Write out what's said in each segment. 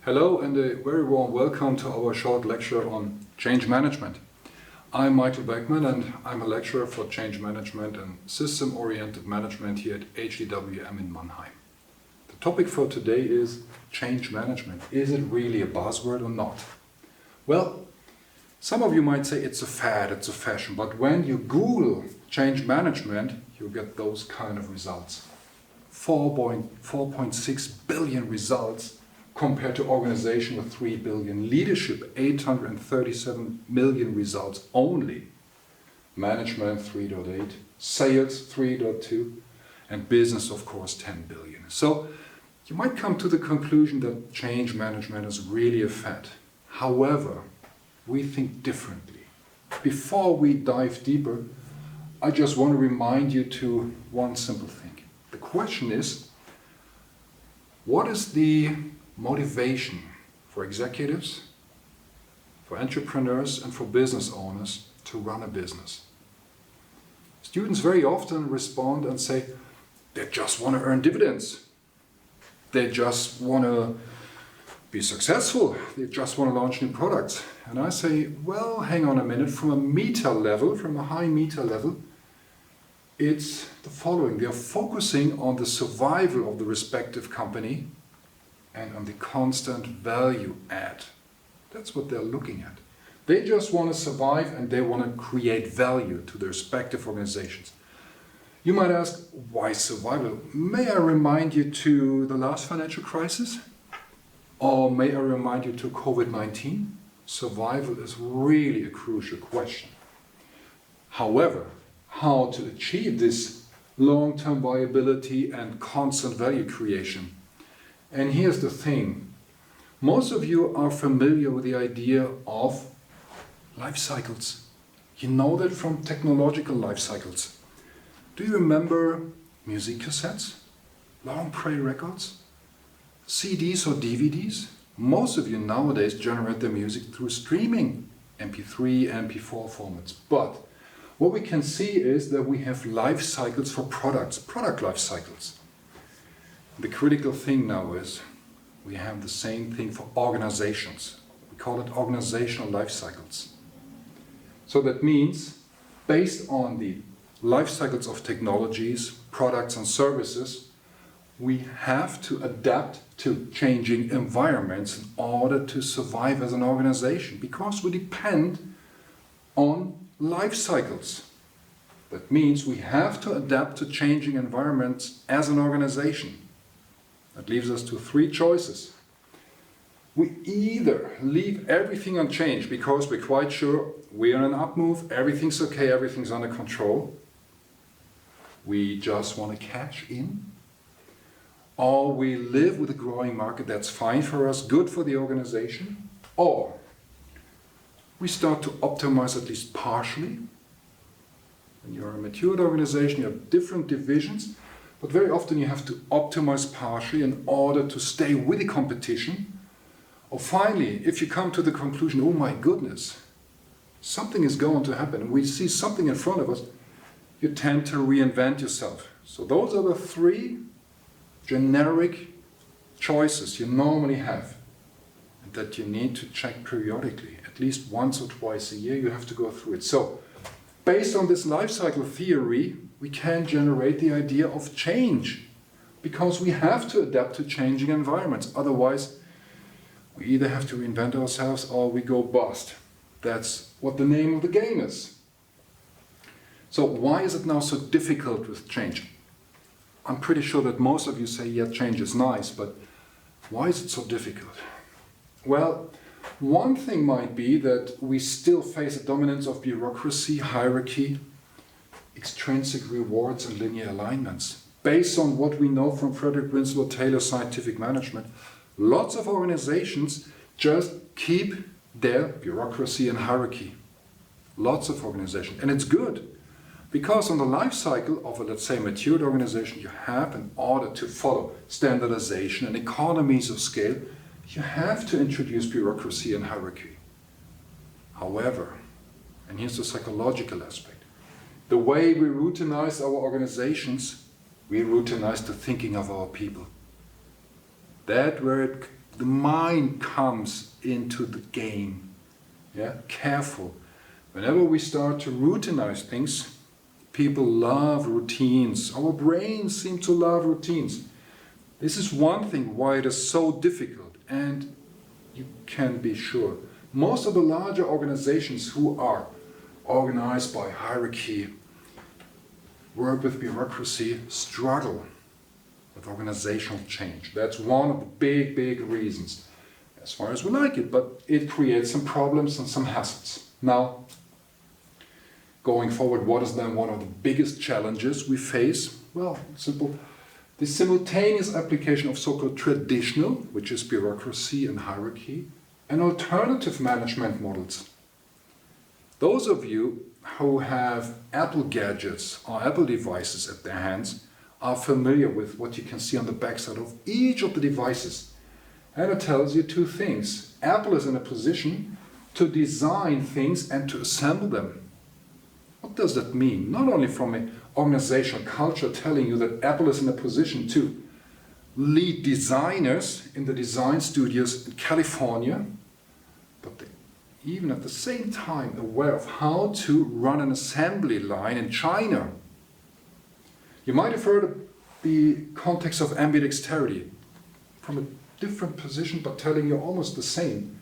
Hello and a very warm welcome to our short lecture on change management. I'm Michael Beckmann and I'm a lecturer for change management and system-oriented management here at HdWM in Mannheim. The topic for today is change management. Is it really a buzzword or not? Well, some of you might say it's a fad, it's a fashion, but when you Google change management, you get those kind of results. 4.6 billion results compared to organization with 3 billion, leadership 837 million results only, management 3.8, sales 3.2, and business of course 10 billion. So you might come to the conclusion that change management is really a fad. However, we think differently. Before we dive deeper, I just want to remind you to one simple thing. The question is, what is the motivation for executives, for entrepreneurs, and for business owners to run a business? Students very often respond and say, they just want to earn dividends. They just want to be successful. They just want to launch new products. And I say, well, hang on a minute, from a meta level, from a high meta level, it's the following. They are focusing on the survival of the respective company and on the constant value add. That's what they're looking at. They just want to survive and they want to create value to their respective organizations. You might ask, why survival? May I remind you to the last financial crisis? Or may I remind you to COVID-19? Survival is really a crucial question. However, how to achieve this long-term viability and constant value creation? And here's the thing. Most of you are familiar with the idea of life cycles. You know that from technological life cycles. Do you remember music cassettes, long play records, CDs or DVDs? Most of you nowadays generate their music through streaming, MP3, MP4 formats. But what we can see is that we have life cycles for products, product life cycles. The critical thing now is we have the same thing for organizations. We call it organizational life cycles. So that means, based on the life cycles of technologies, products and services, we have to adapt to changing environments in order to survive as an organization, because we depend on life cycles. That means we have to adapt to changing environments as an organization. That leaves us to three choices. We either leave everything unchanged because we're quite sure we're in an up move, everything's okay, everything's under control. We just want to cash in. Or we live with a growing market that's fine for us, good for the organization. Or we start to optimize at least partially. When you're a matured organization, you have different divisions, but very often you have to optimize partially in order to stay with the competition. Or finally, if you come to the conclusion, oh my goodness, something is going to happen, and we see something in front of us, you tend to reinvent yourself. So those are the three generic choices you normally have, and that you need to check periodically. At least once or twice a year you have to go through it. So, based on this life cycle theory, we can generate the idea of change, because we have to adapt to changing environments. Otherwise, we either have to reinvent ourselves or we go bust. That's what the name of the game is. So why is it now so difficult with change? I'm pretty sure that most of you say, yeah, change is nice, but why is it so difficult? Well, one thing might be that we still face a dominance of bureaucracy, hierarchy, extrinsic rewards and linear alignments. Based on what we know from Frederick Winslow Taylor's scientific management, lots of organizations just keep their bureaucracy and hierarchy. Lots of organizations. And it's good, because on the life cycle of a, let's say, matured organization, you have, in order to follow standardization and economies of scale, you have to introduce bureaucracy and hierarchy. However, and here's the psychological aspect, the way we routinize our organizations, we routinize the thinking of our people. That's where it the mind comes into the game. Yeah, careful. Whenever we start to routinize things, people love routines. Our brains seem to love routines. This is one thing why it is so difficult, and you can be sure most of the larger organizations who are organized by hierarchy, work with bureaucracy, struggle with organizational change. That's one of the big reasons, as far as we like it, but it creates some problems and some hassles. Now, going forward, what is then one of the biggest challenges we face? Well, simple. The simultaneous application of so-called traditional, which is bureaucracy and hierarchy, and alternative management models. Those of you who have Apple gadgets or Apple devices at their hands are familiar with what you can see on the backside of each of the devices. And it tells you two things. Apple is in a position to design things and to assemble them. What does that mean? Not only from an organizational culture telling you that Apple is in a position to lead designers in the design studios in California, but they're even at the same time aware of how to run an assembly line in China. You might have heard of the context of ambidexterity from a different position, but telling you almost the same.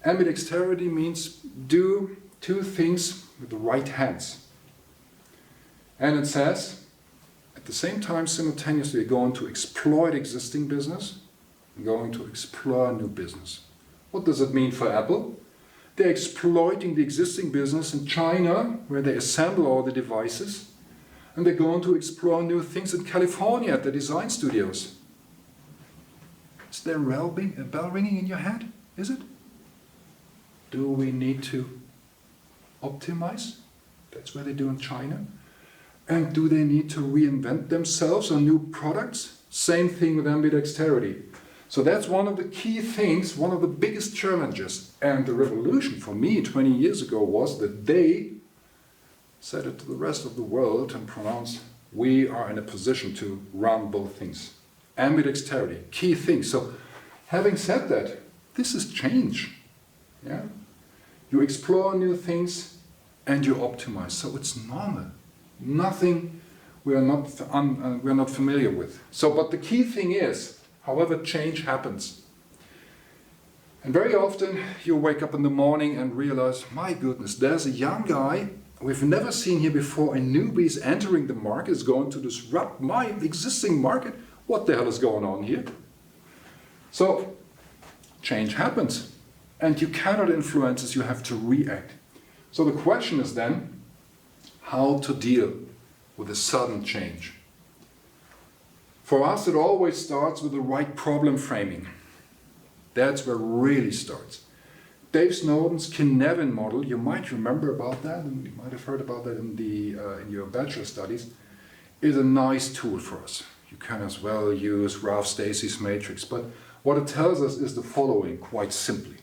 Ambidexterity means do two things with the right hands. And it says, at the same time, simultaneously, you're going to exploit existing business and going to explore new business. What does it mean for Apple? They're exploiting the existing business in China, where they assemble all the devices, and they're going to explore new things in California at the design studios. Is there a bell ringing in your head? Is it? Do we need to optimize? That's what they do in China. And do they need to reinvent themselves on new products? Same thing with ambidexterity. So that's one of the key things, one of the biggest challenges. And the revolution for me 20 years ago was that they said it to the rest of the world and pronounced, we are in a position to run both things. Ambidexterity, key thing. So having said that, this is change. Yeah? You explore new things and you optimize. So it's normal. Nothing we are not familiar with. So, but the key thing is, however change happens, and very often you wake up in the morning and realize, my goodness, there's a young guy we've never seen here before, a newbie is entering the market, is going to disrupt my existing market. What the hell is going on here? So, change happens, and you cannot influence it, you have to react. So the question is then, how to deal with a sudden change. For us, it always starts with the right problem framing. That's where it really starts. Dave Snowden's Kinevin model, you might remember about that, and you might have heard about that in your bachelor studies, is a nice tool for us. You can as well use Ralph Stacey's matrix, but what it tells us is the following, quite simply.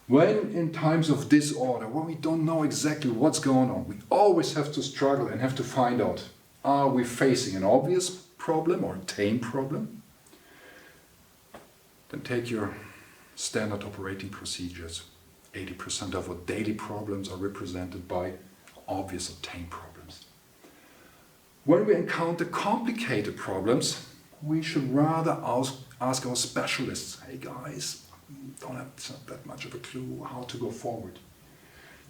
When in times of disorder, when we don't know exactly what's going on, we always have to struggle and have to find out, are we facing an obvious problem or a tame problem? Then take your standard operating procedures. 80% of our daily problems are represented by obvious or tame problems. When we encounter complicated problems, we should rather ask our specialists, hey guys, don't have that much of a clue how to go forward.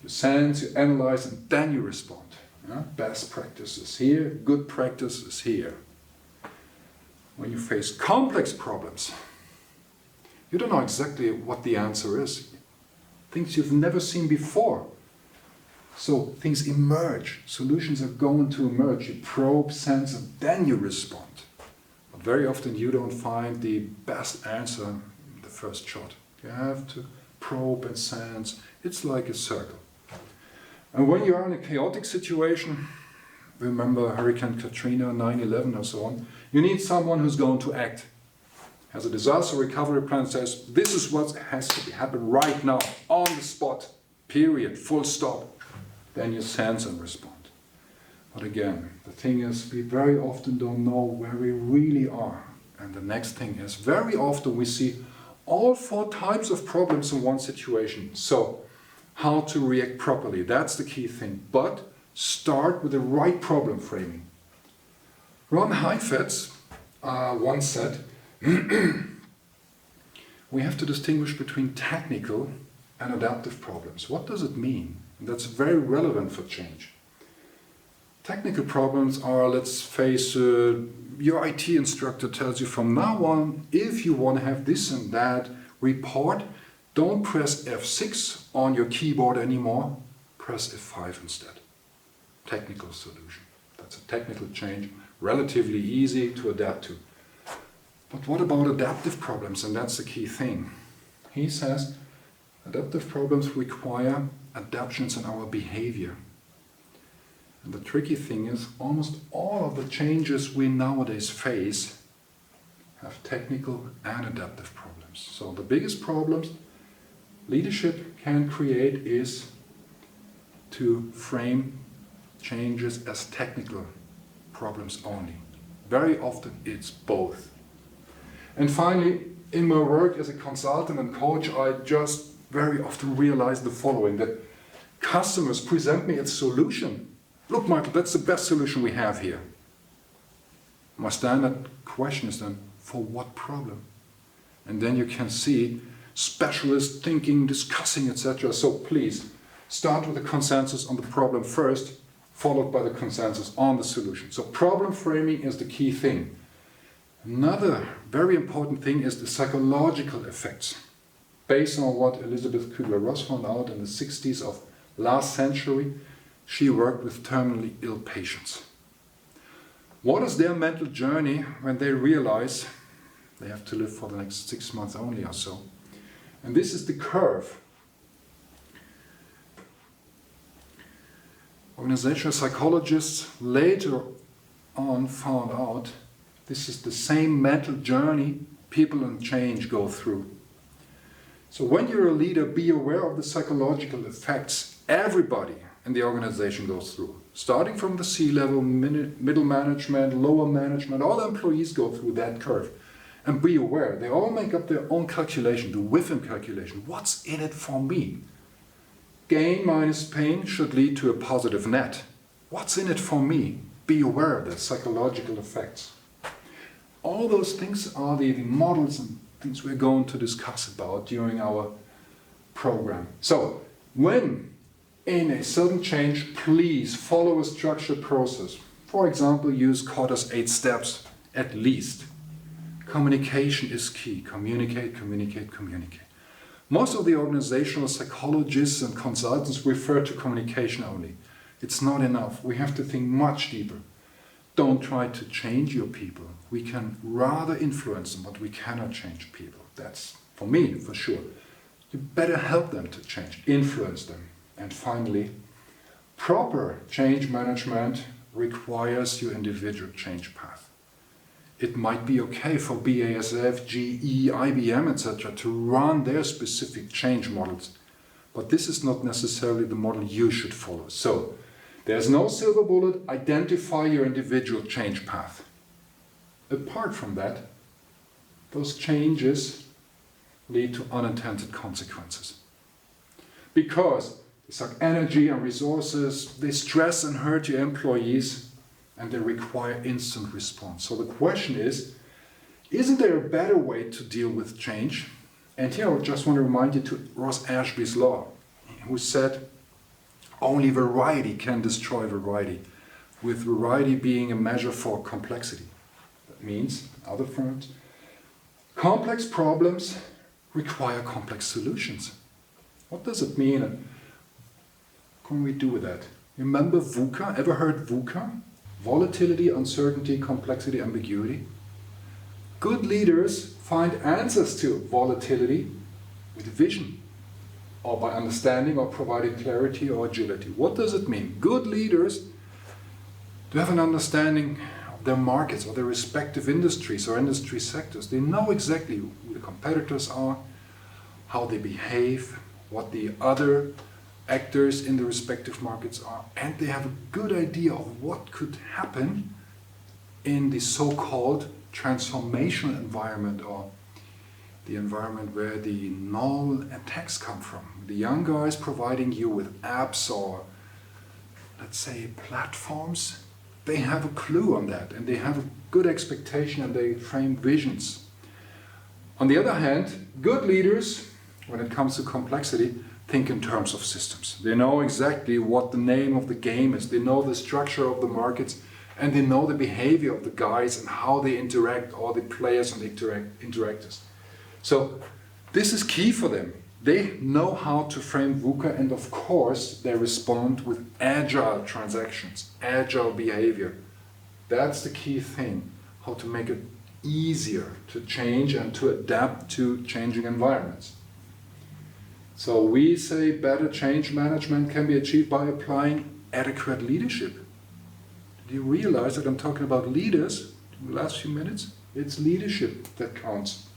You sense, you analyze, and then you respond. Yeah? Best practice is here, good practice is here. When you face complex problems, you don't know exactly what the answer is. Things you've never seen before. So things emerge, solutions are going to emerge. You probe, sense, and then you respond. But very often you don't find the best answer in the first shot. You have to probe and sense. It's like a circle. And when you are in a chaotic situation, remember Hurricane Katrina, 9/11 or so on, you need someone who's going to act. Has a disaster recovery plan, says, this is what has to happen right now, on the spot, period, full stop. Then you sense and respond. But again, the thing is, we very often don't know where we really are. And the next thing is, very often we see all 4 types of problems in one situation. So, how to react properly, that's the key thing. But start with the right problem framing. Ron Heifetz once said, we have to distinguish between technical and adaptive problems. What does it mean? And that's very relevant for change. Technical problems are, let's face it, your IT instructor tells you from now on, if you want to have this and that report, don't press F6 on your keyboard anymore, press F5 instead. Technical solution. That's a technical change, relatively easy to adapt to. But what about adaptive problems? And that's the key thing. He says adaptive problems require adaptations in our behavior. And the tricky thing is, almost all of the changes we nowadays face have technical and adaptive problems. So the biggest problems leadership can create is to frame changes as technical problems only. Very often it's both. And finally, in my work as a consultant and coach, I just very often realize the following, that customers present me a solution. Look, Michael, that's the best solution we have here. My standard question is then, for what problem? And then you can see specialists thinking, discussing, etc. So please, start with the consensus on the problem first, followed by the consensus on the solution. So problem framing is the key thing. Another very important thing is the psychological effects. Based on what Elizabeth Kübler-Ross found out in the 60s of last century, she worked with terminally ill patients. What is their mental journey when they realize they have to live for the next 6 months only or so? And this is the curve. Organizational psychologists later on found out this is the same mental journey people in change go through. So when you're a leader, be aware of the psychological effects everybody in the organization goes through. Starting from the C-level, middle management, lower management, all employees go through that curve. And be aware, they all make up their own calculation, the within calculation. What's in it for me? Gain minus pain should lead to a positive net. What's in it for me? Be aware of the psychological effects. All those things are the models and things we're going to discuss about during our program. So, when in a sudden change, please follow a structured process. For example, use Kotter's 8 steps at least. Communication is key. Communicate, communicate, communicate. Most of the organizational psychologists and consultants refer to communication only. It's not enough. We have to think much deeper. Don't try to change your people. We can rather influence them, but we cannot change people. That's, for me, for sure. You better help them to change, influence them. And finally, proper change management requires your individual change path. It might be okay for BASF, GE, IBM, etc. to run their specific change models, but this is not necessarily the model you should follow. So, there's no silver bullet. Identify your individual change path. Apart from that, those changes lead to unintended consequences. Because they suck energy and resources, they stress and hurt your employees, and they require instant response. So the question is, isn't there a better way to deal with change? And here I just want to remind you to Ross Ashby's law, who said, only variety can destroy variety, with variety being a measure for complexity. That means, in other terms, complex problems require complex solutions. What does it mean and what can we do with that? Remember VUCA? Ever heard VUCA? Volatility, uncertainty, complexity, ambiguity. Good leaders find answers to volatility with vision, or by understanding or providing clarity or agility. What does it mean? Good leaders do have an understanding of their markets or their respective industries or industry sectors. They know exactly who the competitors are, how they behave, what the other actors in the respective markets are, and they have a good idea of what could happen in the so-called transformational environment or the environment where the null attacks come from. The young guys providing you with apps or, let's say, platforms, they have a clue on that and they have a good expectation and they frame visions. On the other hand, good leaders, when it comes to complexity, think in terms of systems. They know exactly what the name of the game is. They know the structure of the markets and they know the behavior of the guys and how they interact, all the players and the interactors. So this is key for them. They know how to frame VUCA and of course they respond with agile transactions, agile behavior. That's the key thing, how to make it easier to change and to adapt to changing environments. So we say better change management can be achieved by applying adequate leadership. Do you realize that I'm talking about leaders in the last few minutes? It's leadership that counts.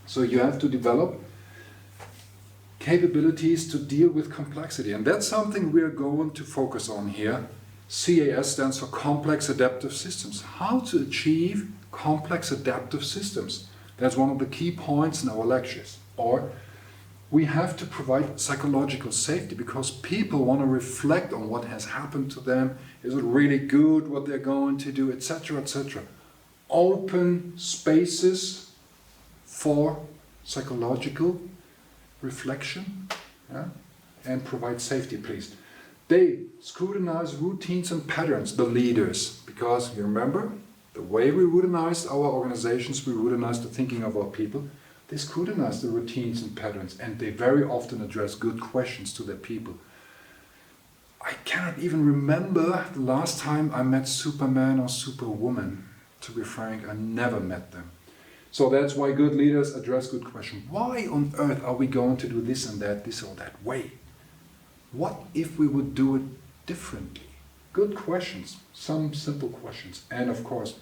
So you have to develop capabilities to deal with complexity. And that's something we're going to focus on here. CAS stands for Complex Adaptive Systems. How to achieve complex adaptive systems. That's one of the key points in our lectures. Or we have to provide psychological safety because people want to reflect on what has happened to them. Is it really good what they're going to do, etc., etc. Open spaces for psychological reflection, yeah? And provide safety, please. They scrutinize routines and patterns, the leaders, because you remember, the way we routinize our organizations, we routinize the thinking of our people. They scrutinize the routines and patterns, and they very often address good questions to their people. I cannot even remember the last time I met Superman or Superwoman. To be frank, I never met them. So that's why good leaders address good questions. Why on earth are we going to do this and that, this or that way? What if we would do it differently? Good questions, some simple questions. And of course,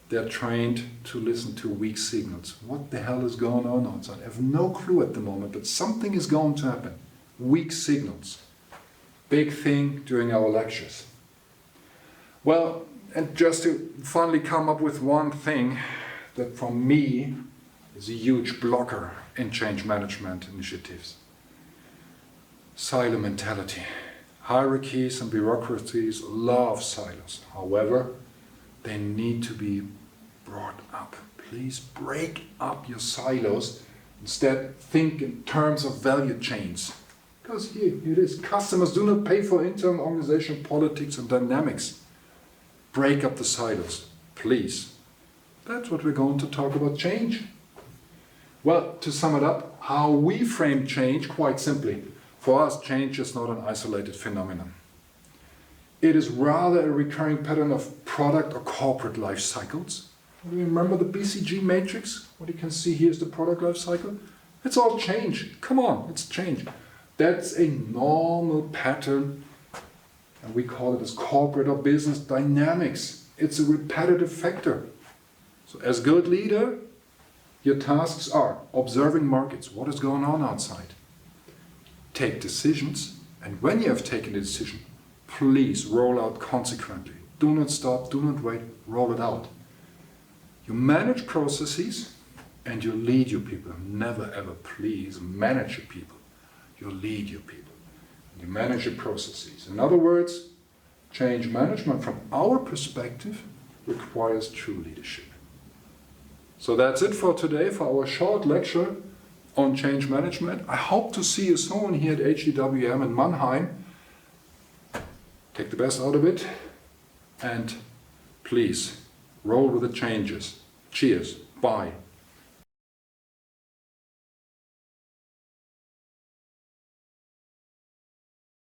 they're trained to listen to weak signals. What the hell is going on outside? I have no clue at the moment, but something is going to happen. Weak signals. Big thing during our lectures. Well, and just to finally come up with one thing that for me is a huge blocker in change management initiatives. Silo mentality. Hierarchies and bureaucracies love silos. However, they need to be brought up. Please break up your silos. Instead, think in terms of value chains. Because here it is. Customers do not pay for internal organization politics and dynamics. Break up the silos, please. That's what we're going to talk about change. Well, to sum it up, how we frame change, quite simply. For us, change is not an isolated phenomenon. It is rather a recurring pattern of product or corporate life cycles. Do you remember the BCG matrix? What you can see here is the product life cycle. It's all change. Come on, it's change. That's a normal pattern, and we call it as corporate or business dynamics. It's a repetitive factor. So as good leader, your tasks are observing markets, what is going on outside. Take decisions, and when you have taken a decision, please roll out consequently. Do not stop, do not wait, roll it out. You manage processes and you lead your people. Never ever please manage your people. You lead your people. You manage your processes. In other words, change management from our perspective requires true leadership. So that's it for today, for our short lecture on change management. I hope to see you soon here at HdWM in Mannheim. Take the best out of it and please roll with the changes. Cheers. Bye.